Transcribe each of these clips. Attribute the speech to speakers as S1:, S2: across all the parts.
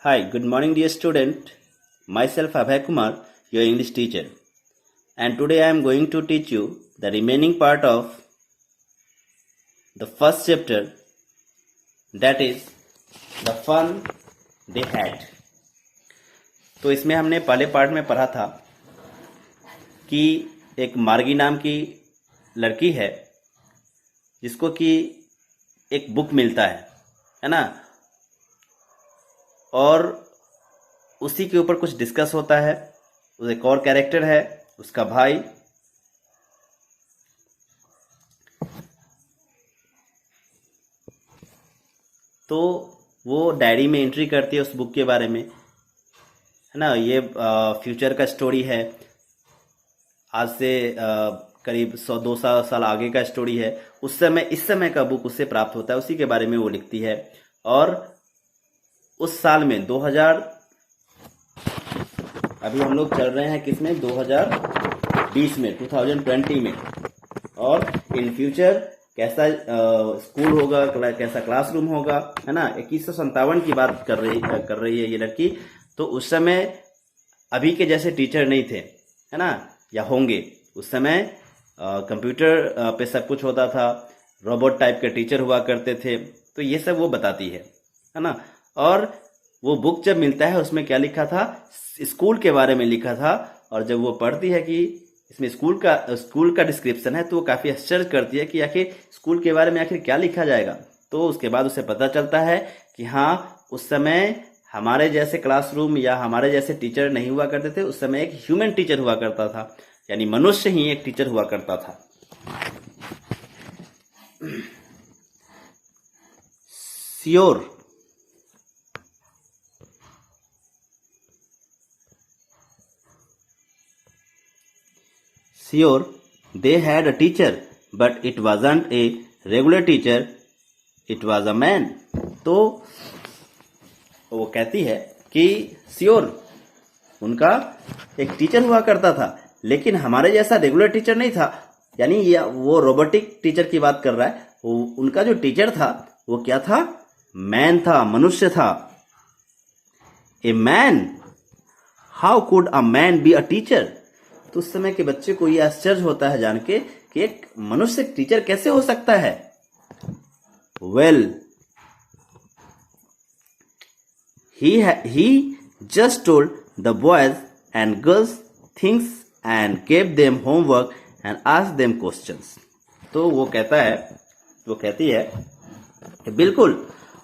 S1: Hi, good morning, dear student. Myself Abhay Kumar, your English teacher, and today I am going to teach you the remaining part of the first chapter, that is the fun they had. तो इसमें हमने पहले part में पढ़ा था कि एक मार्गी नाम की लड़की है जिसको कि एक बुक मिलता है ना, और उसी के ऊपर कुछ डिस्कस होता है। एक और कैरेक्टर है उसका भाई, तो वो डायरी में एंट्री करती है उस बुक के बारे में, है ना। ये फ्यूचर का स्टोरी है, आज से करीब 100-200 साल आगे का स्टोरी है। उस समय इस समय का बुक उससे प्राप्त होता है, उसी के बारे में वो लिखती है। और उस साल में 2000, अभी हम लोग चल रहे हैं किसमें, 2020 में, 2020 में। और इन फ्यूचर कैसा स्कूल होगा, कैसा क्लासरूम होगा, है ना। 2157 की बात कर रही है ये लड़की। तो उस समय अभी के जैसे टीचर नहीं थे, है ना, या होंगे। उस समय कंप्यूटर पे सब कुछ होता था, रोबोट टाइप के टीचर हुआ करते थे। तो ये सब वो बताती है ना। और वो बुक जब मिलता है उसमें क्या लिखा था, स्कूल के बारे में लिखा था। और जब वो पढ़ती है कि इसमें स्कूल का डिस्क्रिप्शन है, तो वो काफ़ी आश्चर्य करती है कि आखिर स्कूल के बारे में आखिर क्या लिखा जाएगा। तो उसके बाद उसे पता चलता है कि हाँ, उस समय हमारे जैसे क्लासरूम या हमारे जैसे टीचर नहीं हुआ करते थे। उस समय एक ह्यूमन टीचर हुआ करता था, यानी मनुष्य ही एक टीचर हुआ करता था। Sure, they had a teacher, but it wasn't a regular teacher, it was a man. तो वो कहती है कि श्योर, उनका एक टीचर हुआ करता था, लेकिन हमारे जैसा रेगुलर टीचर नहीं था। यानी ये वो रोबोटिक टीचर की बात कर रहा है। उनका जो टीचर था वो क्या था, मैन था, मनुष्य था। A man, how could a man be a teacher. तो उस समय के बच्चे को ये आश्चर्य होता है जान के कि एक मनुष्य टीचर कैसे हो सकता है। Well, he just told the boys and girls things and gave them homework and asked them questions. तो वो कहती है कि बिल्कुल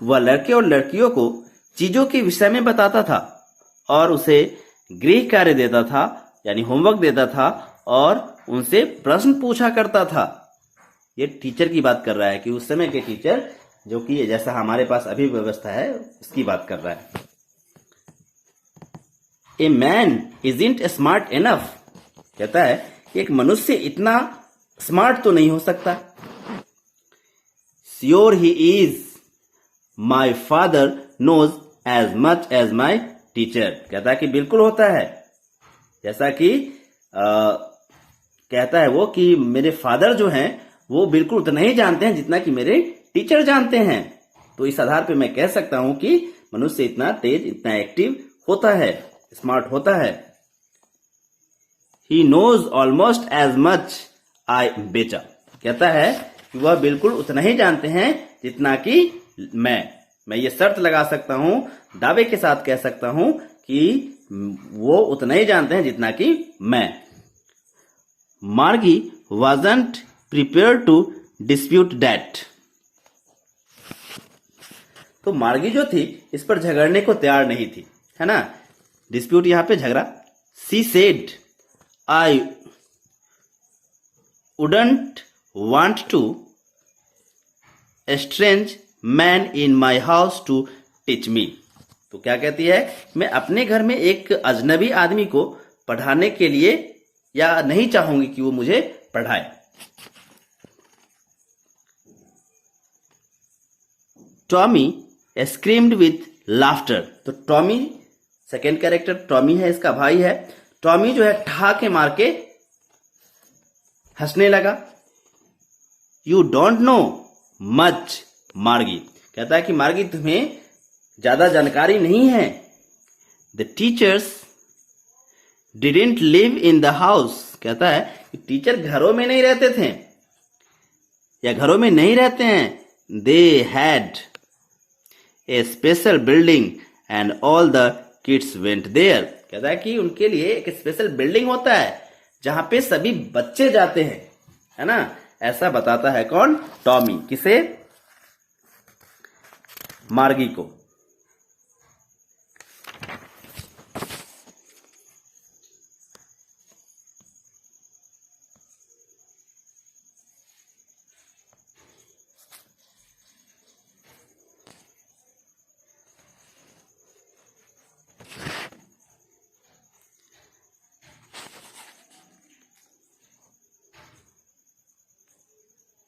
S1: वह लड़के और लड़कियों को चीजों के विषय में बताता था और उसे गृह कार्य देता था, यानी होमवर्क देता था, और उनसे प्रश्न पूछा करता था। ये टीचर की बात कर रहा है कि उस समय के टीचर, जो कि जैसा हमारे पास अभी व्यवस्था है, उसकी बात कर रहा है। A man isn't smart enough, कहता है कि एक मनुष्य इतना स्मार्ट तो नहीं हो सकता। Sure he is, my father knows as much as my teacher, कहता है कि बिल्कुल होता है, जैसा कि कहता है वो कि मेरे फादर जो हैं वो बिल्कुल उतना ही जानते हैं जितना कि मेरे टीचर जानते हैं। तो इस आधार पे मैं कह सकता हूं कि मनुष्य इतना तेज, इतना एक्टिव होता है, स्मार्ट होता है। He knows almost as much as बेचा, कहता है कि वह बिल्कुल उतना ही जानते हैं जितना कि मैं ये शर्त लगा सकता हूं, दावे के साथ कह सकता हूं कि वो उतना ही जानते हैं जितना कि मैं। मार्गी wasn't prepared to dispute that. तो मार्गी जो थी इस पर झगड़ने को तैयार नहीं थी, है ना। डिस्प्यूट यहां पे झगड़ा। She said, I wouldn't want to a strange man in my house to teach me. तो क्या कहती है, मैं अपने घर में एक अजनबी आदमी को पढ़ाने के लिए या नहीं चाहूंगी कि वो मुझे पढ़ाए। टॉमी स्क्रीम्ड विथ लाफ्टर, तो टॉमी, सेकेंड कैरेक्टर टॉमी है, इसका भाई है। टॉमी जो है ठहाके मार के हंसने लगा। यू डोंट नो मच मार्गी, कहता है कि मार्गी तुम्हें ज्यादा जानकारी नहीं है the teachers didn't live in the house. कहता है कि टीचर घरों में नहीं रहते थे या घरों में नहीं रहते हैं। They had a special building and all the kids went there. कहता है कि उनके लिए एक स्पेशल बिल्डिंग होता है जहां पे सभी बच्चे जाते हैं, है ना। ऐसा बताता है कौन? टॉमी। किसे? मार्गी को।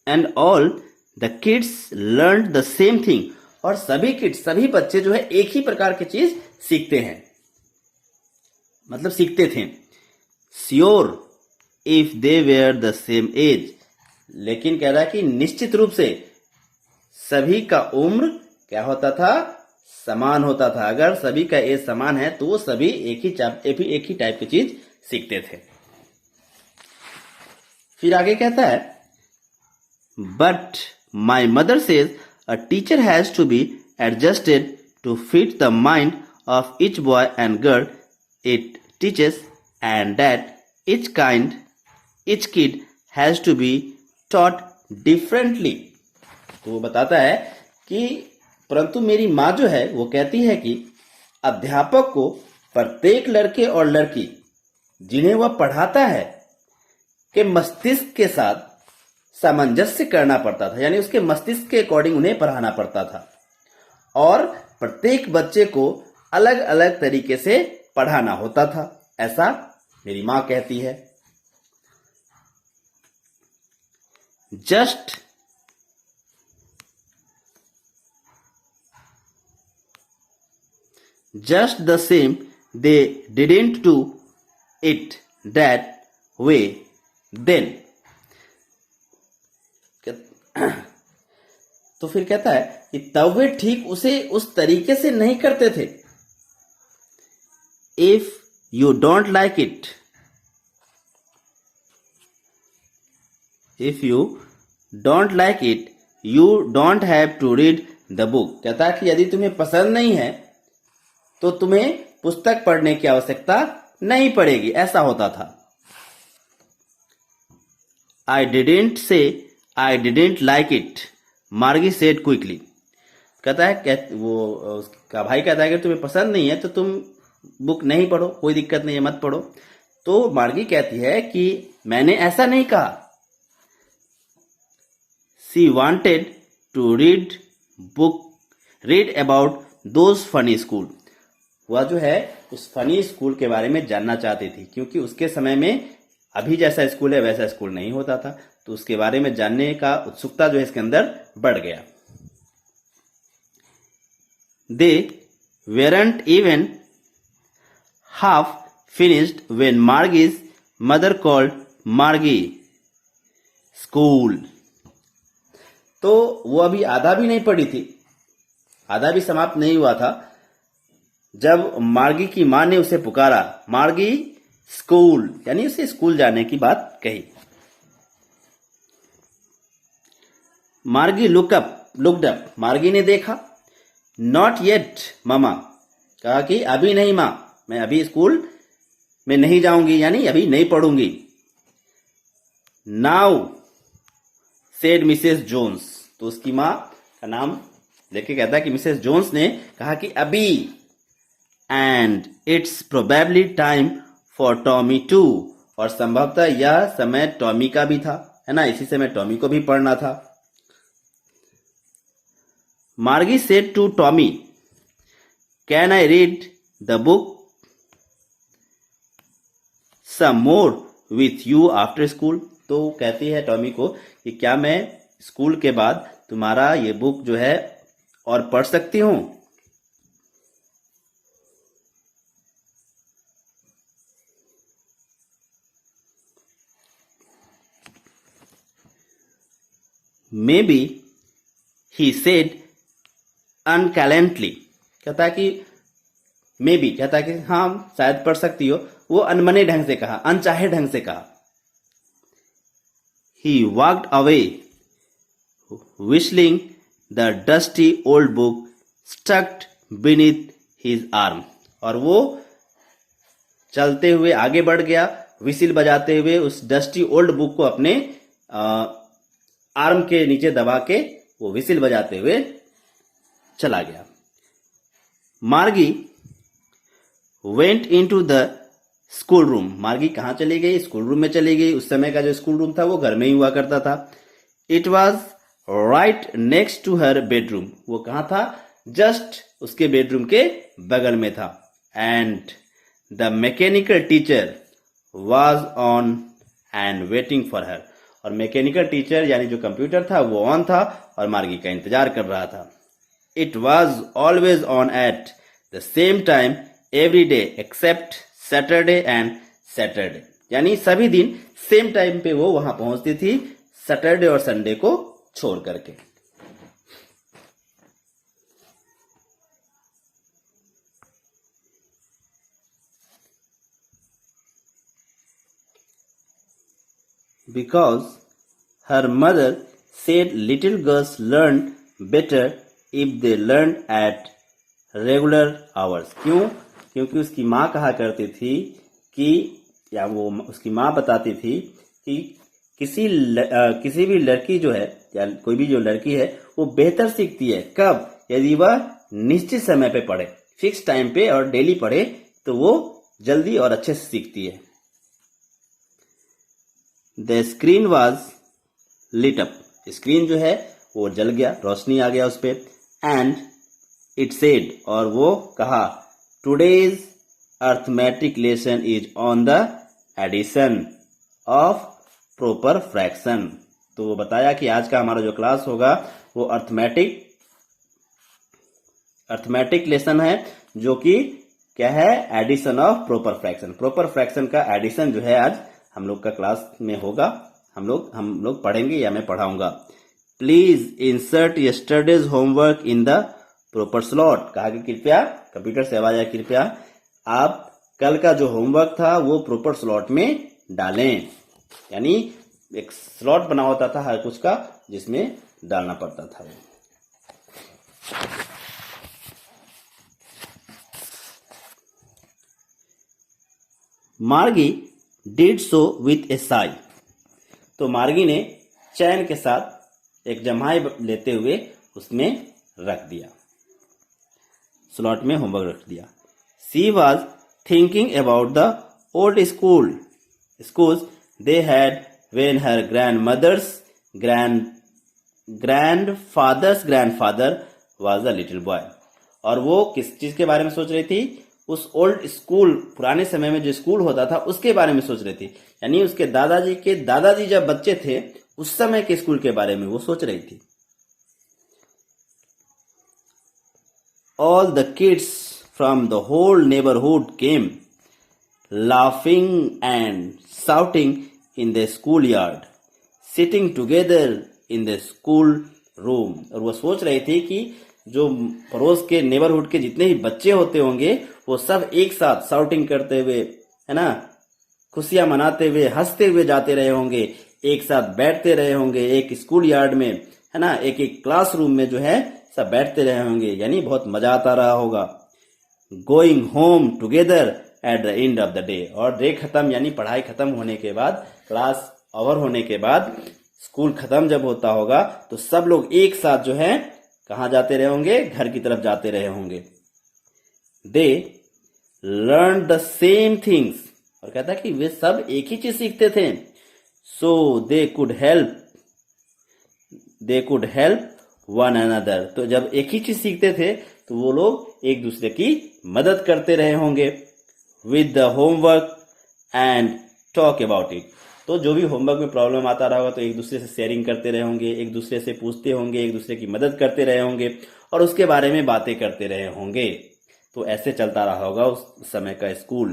S1: And all the kids learn the same thing. और सभी किड्स, सभी बच्चे जो है एक ही प्रकार की चीज सीखते हैं, मतलब सीखते थे। Sure if they were the same age. लेकिन कह रहा है कि निश्चित रूप से सभी का उम्र क्या होता था? समान होता था। अगर सभी का एज समान है तो वो सभी एक ही टाइप की चीज सीखते थे। फिर आगे कहता है but my mother says a teacher has to be adjusted to fit the mind of each boy and girl it teaches and that each kid has to be taught differently. तो वो बताता है कि परंतु मेरी माँ जो है वो कहती है कि अध्यापक को प्रत्येक लड़के और लड़की जिन्हें वह पढ़ाता है के मस्तिष्क के साथ सामंजस्य करना पड़ता था, यानी उसके मस्तिष्क के अकॉर्डिंग उन्हें पढ़ाना पड़ता था और प्रत्येक बच्चे को अलग अलग तरीके से पढ़ाना होता था। ऐसा मेरी माँ कहती है। Just the same they didn't do it that way then. तो फिर कहता है कि तब वे ठीक उसे उस तरीके से नहीं करते थे। If you don't like it, if you don't like it you don't have to read the book. कहता है कि यदि तुम्हें पसंद नहीं है तो तुम्हें पुस्तक पढ़ने की आवश्यकता नहीं पड़ेगी। ऐसा होता था। I didn't say I didn't like it, मार्गी सेड क्विकली। कहता है वो उसका भाई कहता है कि तुम्हें पसंद नहीं है तो तुम बुक नहीं पढ़ो, कोई दिक्कत नहीं है, मत पढ़ो। तो मार्गी कहती है कि मैंने ऐसा नहीं कहा। She wanted to read about those funny school. वह जो है उस फनी स्कूल के बारे में जानना चाहती थी, क्योंकि उसके समय में अभी जैसा स्कूल है वैसा स्कूल नहीं होता था, तो उसके बारे में जानने का उत्सुकता जो है इसके अंदर बढ़ गया। They weren't even half finished when Margie's mother called Margie school. तो वो अभी आधा भी नहीं पढ़ी थी, आधा भी समाप्त नहीं हुआ था जब मार्गी की मां ने उसे पुकारा मार्गी स्कूल, यानी उसे स्कूल जाने की बात कही। मार्गी लुक्ड अप, मार्गी ने देखा। नॉट येट मामा, कहा कि अभी नहीं मां, मैं अभी स्कूल में नहीं जाऊंगी, यानी अभी नहीं पढ़ूंगी। नाउ सेड मिसेस जोन्स, तो उसकी मां का नाम लेके कहता है कि मिसेस जोन्स ने कहा कि अभी। And it's probably time for Tommy too, और संभवतः यह समय टॉमी का भी था, है ना, इसी समय टॉमी को भी पढ़ना था। Margie said to Tommy can I read the book some more with you after school. तो कहती है टॉमी को कि क्या मैं स्कूल के बाद तुम्हारा ये बुक जो है और पढ़ सकती हूं। मे बी ही सेड अनकैलेंटली, कहता है कि मे बी कहता है कि हाँ शायद पढ़ सकती हो, वो अनमने ढंग से कहा, अनचाहे ढंग से कहा। He walked away, whistling the dusty old book stuck beneath his arm। और वो चलते हुए आगे बढ़ गया, विसिल बजाते हुए उस डस्टी ओल्ड बुक को अपने आर्म के नीचे दबा के वो विसिल बजाते हुए चला गया। मार्गी went into the school room. मार्गी कहाँ चली गई? स्कूल रूम में चली गई। उस समय का जो स्कूल रूम था वो घर में ही हुआ करता था। It was right next to her bedroom. वो कहाँ था? जस्ट उसके बेडरूम के बगल में था। And the mechanical teacher was on and waiting for her. और मैकेनिकल टीचर यानी जो कंप्यूटर था वो ऑन था और मार्गी का इंतजार कर रहा था। It was always on at the same time every day except Saturday and Saturday. यानी सभी दिन सेम टाइम पे वो वहां पहुंचती थी, सैटरडे और संडे को छोड़ करके। Because her mother said little girls learn better if they learn at regular hours। क्यों? क्योंकि उसकी माँ कहा करती थी कि, या वो उसकी माँ बताती थी कि किसी भी लड़की जो है या कोई भी जो लड़की है वो बेहतर सीखती है कब? यदि वह निश्चित समय पे पढ़े, फिक्स टाइम पे और डेली पढ़े तो वो जल्दी और अच्छे से सीखती है। The screen was lit up. Screen जो है वो जल गया, रोशनी आ गया उस पर। एंड इट सेड, और वो कहा, today's arithmetic lesson is on the addition of proper fraction. तो वो बताया कि आज का हमारा जो क्लास होगा वो अर्थमेटिक लेसन है, जो कि क्या है? Addition of proper fraction. Proper fraction का एडिशन जो है आज हम लोग का क्लास में होगा, हम लोग पढ़ेंगे या मैं पढ़ाऊंगा। Please insert yesterday's homework in the proper slot. कहा कि कृपया, कंप्यूटर से आवाज आया, कृपया आप कल का जो होमवर्क था वो प्रॉपर स्लॉट में डालें। यानी एक स्लॉट बना होता था हर कुछ का जिसमें डालना पड़ता था। मार्गी डिड सो विथ ए साई। तो मार्गी ने चैन के साथ एक जम्हाई लेते हुए उसमें रख दिया, स्लॉट में होमवर्क रख दिया। She was thinking about the old schools they had when her grandmother's grandfather's grandfather was a little boy। और वो किस चीज के बारे में सोच रही थी? उस ओल्ड स्कूल, पुराने समय में जो स्कूल होता था उसके बारे में सोच रही थी। यानी उसके दादाजी के दादाजी जब बच्चे थे उस समय के स्कूल के बारे में वो सोच रही थी। All the kids from the whole neighborhood came laughing and shouting in the schoolyard, sitting together in the school room। और वो सोच रही थी कि जो पड़ोस के नेबरहुड के जितने भी बच्चे होते होंगे वो सब एक साथ शाउटिंग करते हुए, है ना, खुशियां मनाते हुए, हंसते हुए जाते रहे होंगे, एक साथ बैठते रहे होंगे एक स्कूल यार्ड में, है ना, एक एक क्लासरूम में जो है सब बैठते रहे होंगे। यानी बहुत मजा आता रहा होगा। Going home together at the end of the day. और डे खत्म यानी पढ़ाई खत्म होने के बाद, क्लास ओवर होने के बाद, स्कूल खत्म जब होता होगा तो सब लोग एक साथ जो है कहाँ जाते रहे होंगे? घर की तरफ जाते रहे होंगे। They learn the same things. और कहता है कि वे सब एक ही चीज सीखते थे। So they could help one another. तो जब एक ही चीज सीखते थे तो वो लोग एक दूसरे की मदद करते रहे होंगे। With the homework and talk about it. तो जो भी होमवर्क में प्रॉब्लम आता रहा होगा तो एक दूसरे से शेयरिंग करते रहे होंगे, एक दूसरे से पूछते होंगे, एक दूसरे की मदद करते रहे होंगे और उसके बारे में बातें करते रहे होंगे। तो ऐसे चलता रहा होगा उस समय का स्कूल।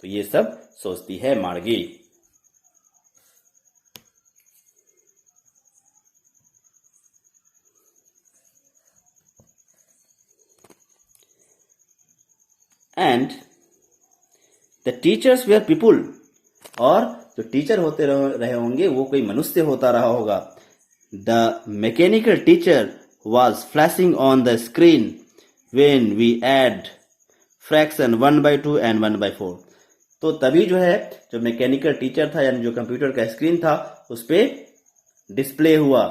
S1: तो ये सब सोचती है Margie. And the teachers were people, और जो टीचर होते रहे होंगे वो कोई मनुष्य होता रहा होगा. The mechanical teacher was flashing on the screen when we add fraction 1/2 and 1/4. तो तभी जो है जो मैकेनिकल टीचर था यानी जो कंप्यूटर का स्क्रीन था उस पे डिस्प्ले हुआ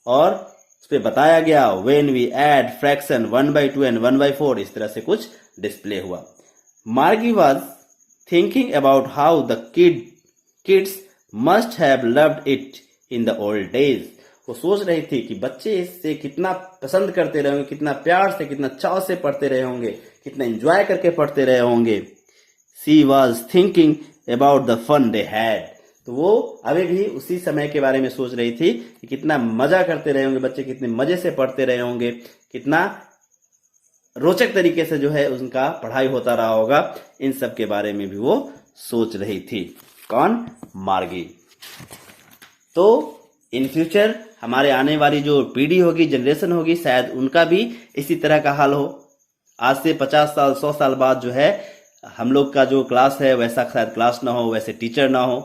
S1: और उस पे बताया गया when we add fraction 1/2 and 1/4, इस तरह से कुछ डिस्प्ले हुआ. Margie was thinking about how the kids must have loved it in the old days. वो सोच रही थी कि बच्चे इससे कितना पसंद करते रहे होंगे, कितना प्यार से, कितना चाव से पढ़ते रहे होंगे, कितना एंजॉय करके पढ़ते रहे होंगे. She was thinking about the fun they had. तो वो अभी भी उसी समय के बारे में सोच रही थी कि कितना मजा करते रहे होंगे बच्चे, कितने मजे से पढ़ते रहे होंगे, कितना रोचक तरीके से जो है उनका पढ़ाई होता रहा होगा. इन सब के बारे में भी वो सोच रही थी. कौन? मार्गी. तो इन फ्यूचर हमारे आने वाली जो पीढ़ी होगी, जनरेशन होगी, शायद उनका भी इसी तरह का हाल हो. आज से 50 साल 100 साल बाद जो है हम लोग का जो क्लास है वैसा शायद क्लास ना हो, वैसे टीचर ना हो.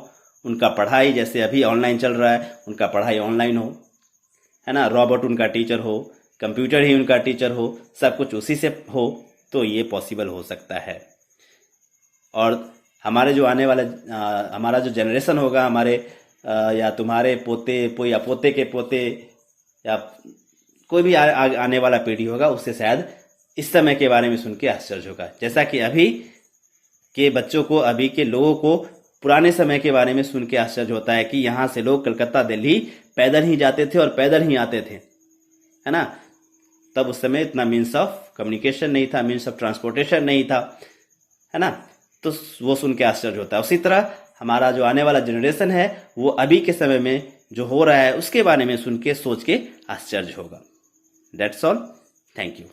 S1: उनका पढ़ाई जैसे अभी ऑनलाइन चल रहा है उनका पढ़ाई ऑनलाइन हो, है ना. रोबोट उनका टीचर हो, कंप्यूटर ही उनका टीचर हो, सब कुछ उसी से हो. तो ये पॉसिबल हो सकता है. और हमारे जो आने वाला हमारा जो जनरेशन होगा, हमारे या तुम्हारे पोते या पोते के पोते या कोई भी आने वाला पीढ़ी होगा, उससे शायद इस समय के बारे में सुन के आश्चर्य होगा. जैसा कि अभी के बच्चों को, अभी के लोगों को पुराने समय के बारे में सुन के आश्चर्य होता है कि यहाँ से लोग कलकत्ता दिल्ली पैदल ही जाते थे और पैदल ही आते थे, है ना. तब उस समय इतना मीन्स ऑफ कम्युनिकेशन नहीं था, मीन्स ऑफ ट्रांसपोर्टेशन नहीं था, है ना. तो वो सुन के आश्चर्य होता है. उसी तरह हमारा जो आने वाला जनरेशन है वो अभी के समय में जो हो रहा है उसके बारे में सुन के, सोच के आश्चर्य होगा. That's all. Thank you.